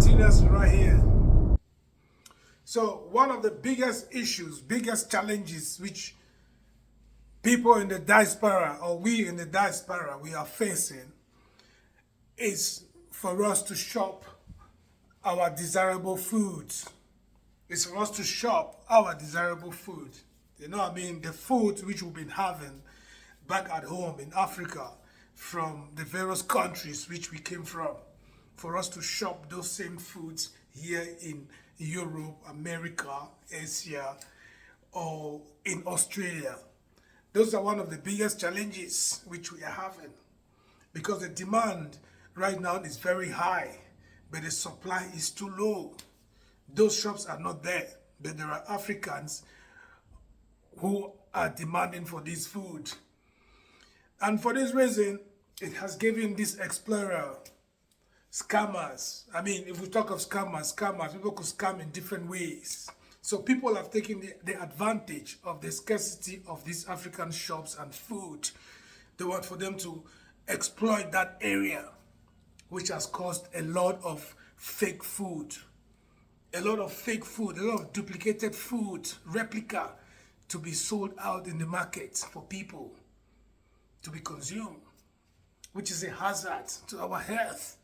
continues right here. So one of the biggest issues, biggest challenges which people in the diaspora or we in the diaspora we are facing is for us to shop our desirable foods. It's for us to shop our desirable food. You know what I mean? The food which we've been having back at home in Africa from the various countries which we came from. For us to shop those same foods here in Europe, America, Asia, or in Australia. Those are one of the biggest challenges which we are having because the demand right now is very high, but the supply is too low. Those shops are not there, but there are Africans who are demanding for this food. And for this reason, it has given this explorer scammers. I mean, if we talk of scammers, people could scam in different ways. So people have taken the advantage of the scarcity of these African shops and food. They want for them to exploit that area, which has caused a lot of fake food. A lot of fake food, a lot of duplicated food, replica, to be sold out in the market for people to be consumed, which is a hazard to our health.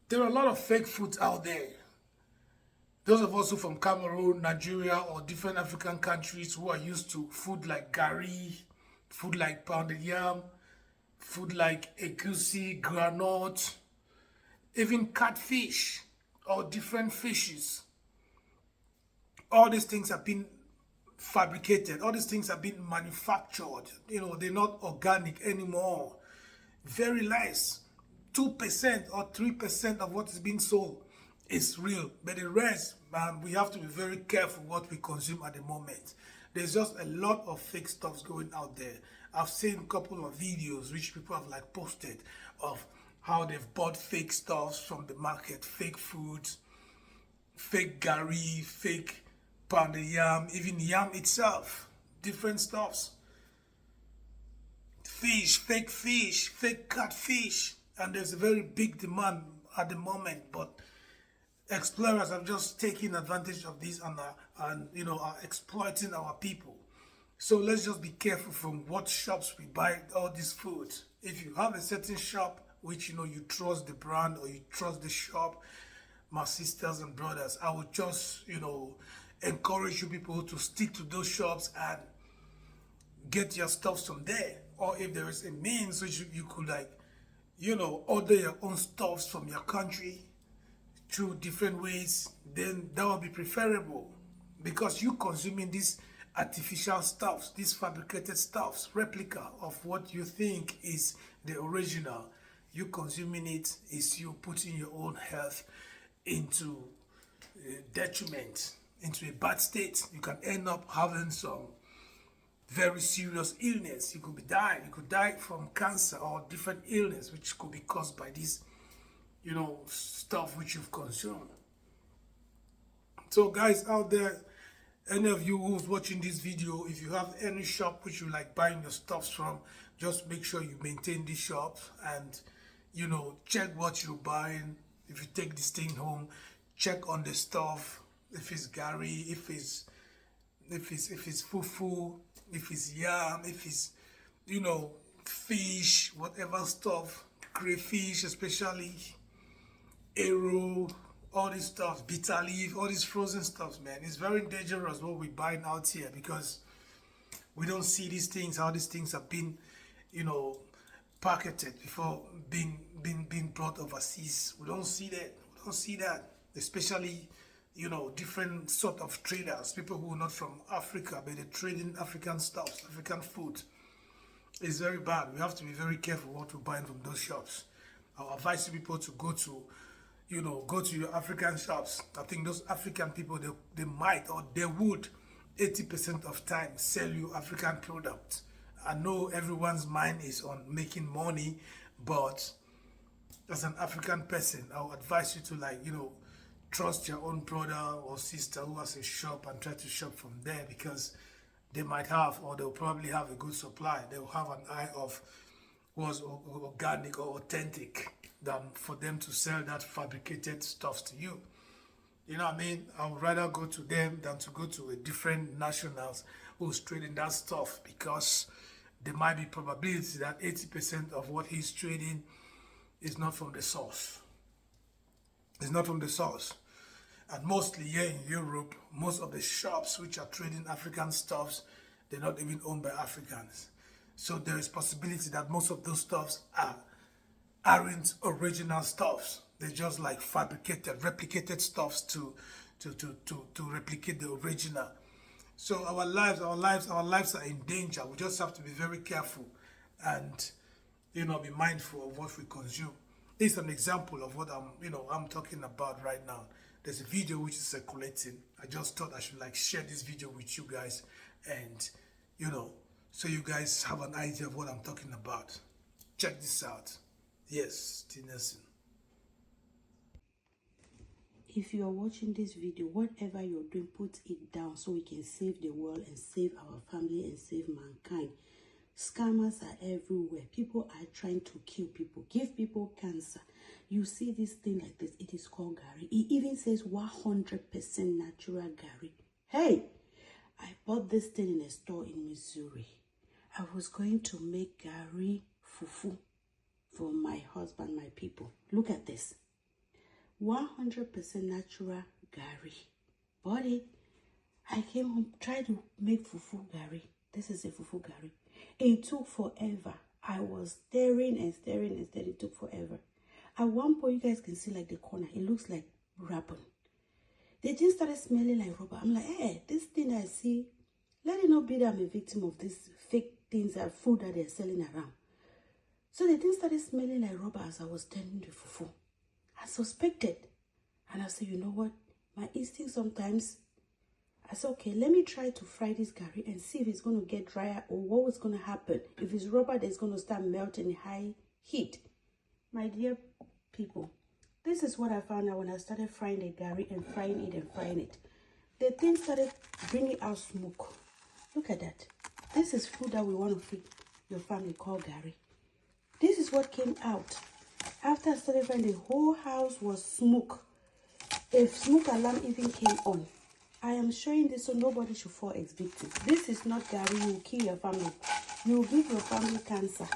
There are a lot of fake foods out there. Those of us who from Cameroon, Nigeria, or different African countries who are used to food like gari, food like pounded yam, food like egusi, granite, even catfish, or different fishes. All these things have been fabricated. All these things have been manufactured. You know, they're not organic anymore. Very less. 2% or 3% of what is being sold is real. But the rest, man, we have to be very careful what we consume at the moment. There's just a lot of fake stuffs going out there. I've seen a couple of videos which people have like posted of how they've bought fake stuffs from the market, fake foods, fake gari, fake pounded yam, even yam itself, different stuffs. Fish, fake catfish, and there's a very big demand at the moment, but explorers have just taken advantage of this and are exploiting our people. So let's just be careful from what shops we buy all this food. If you have a certain shop which you trust the brand or you trust the shop, my sisters and brothers, I would just encourage you people to stick to those shops and get your stuff from there. Or if there is a means which you could order your own stuffs from your country through different ways, then that would be preferable, because you consuming these artificial stuffs, these fabricated stuffs, replica of what you think is the original. You consuming it is you putting your own health into detriment, into a bad state. You can end up having some very serious illness. You could be dying. You could die from cancer or different illness which could be caused by this, stuff which you've consumed. So guys out there, any of you who's watching this video, if you have any shop which you like buying your stuffs from, just make sure you maintain this shop and check what you're buying. If you take this thing home, check on the stuff, if it's gari, if it's fufu, if it's yam, if it's fish, whatever stuff, crayfish especially, arrow, all these stuff, bitter leaf, all these frozen stuff, man. It's very dangerous what we're buying out here, because we don't see these things, how these things have been pocketed before being brought overseas. We don't see that. Especially different sort of traders, people who are not from Africa, but they're trading African stuff, African food. It's very bad. We have to be very careful what we're buying from those shops. I advise people to go to your African shops. I think those African people, they might, or they would 80% of time sell you African products. I know everyone's mind is on making money, but as an African person, I would advise you to trust your own brother or sister who has a shop and try to shop from there, because they might have, or they'll probably have a good supply. They'll have an eye of what's organic or authentic. than for them to sell that fabricated stuff to you. You know what I mean? I would rather go to them than to go to a different nationals who's trading that stuff, because there might be probability that 80% of what he's trading is not from the source. It's not from the source. And mostly here in Europe, most of the shops which are trading African stuffs, they're not even owned by Africans. So there is possibility that most of those stuffs aren't original stuffs. They're just like fabricated, replicated stuffs to replicate the original. So our lives are in danger. We just have to be very careful and, be mindful of what we consume. This is an example of what I'm talking about right now. There's a video which is circulating. I just thought I should share this video with you guys, and so you guys have an idea of what I'm talking about. Check this out. Yes, T. Nelson. If you are watching this video, whatever you're doing, put it down so we can save the world and save our family and save mankind. Scammers are everywhere. People are trying to kill people, give people cancer. You see this thing like this, it is called Gary. It even says 100% natural Gary. Hey, I bought this thing in a store in Missouri. I was going to make Gary fufu for my husband, my people. Look at this. 100% natural Gary. Bought it. I came home, tried to make fufu Gary. This is a fufu Gary. It took forever. I was staring and staring and staring. It took forever. At one point, you guys can see the corner. It looks like rubber. The thing started smelling like rubber. I'm like, hey, this thing I see, let it not be that I'm a victim of these fake things and food that they're selling around. So the thing started smelling like rubber as I was turning the fufu. I suspected. And I said, you know what? My instinct sometimes, I said, okay, let me try to fry this Gary and see if it's going to get drier or what was going to happen. If it's rubber, that's going to start melting in high heat. My dear people, this is what I found out when I started frying the Gary and frying it and frying it. The thing started bringing out smoke. Look at that. This is food that we want to feed your family called Gary. This is what came out. After I started frying, the whole house was smoke. A smoke alarm even came on. I am showing this so nobody should fall as victim. This is not Gary. You will kill your family. You will give your family cancer.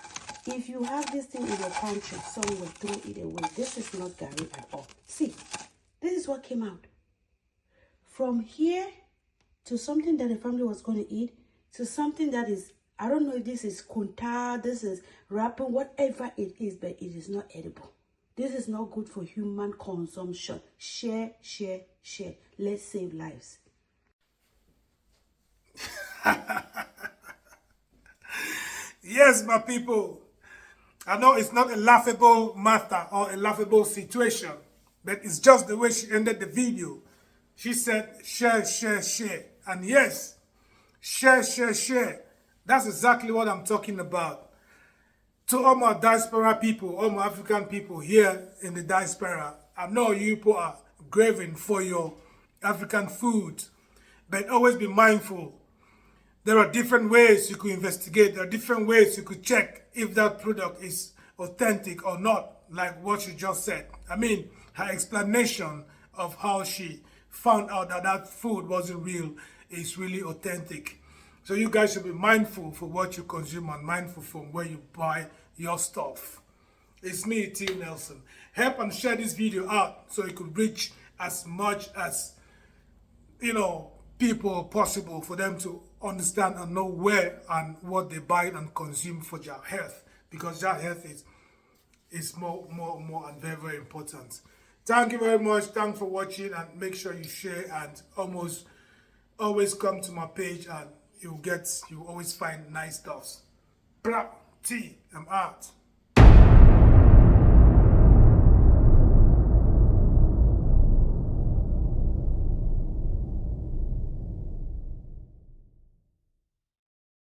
If you have this thing in your country, someone will throw it away. This is not Gary at all. See, this is what came out. From here to something that the family was going to eat, to something that is, I don't know if this is kunta, this is wrapping, whatever it is, but it is not edible. This is not good for human consumption. Share, share, share. Let's save lives. Yes, my people. I know it's not a laughable matter or a laughable situation, but it's just the way she ended the video. She said, share, share, share. And yes, share, share, share. That's exactly what I'm talking about. To all my diaspora people, all my African people here in the diaspora, I know you people are craving for your African food, but always be mindful. There are different ways you could investigate. There are different ways you could check if that product is authentic or not, like what she just said. I mean, her explanation of how she found out that that food wasn't real is really authentic. So you guys should be mindful for what you consume and mindful from where you buy your stuff. It's me, T. Nelson. Help and share this video out so it could reach as much as, people possible, for them to understand and know where and what they buy and consume for their health, because their health is more and very, very important. Thank you very much. Thanks for watching, and make sure you share and always come to my page, and you always find nice stuff. T, I'm out.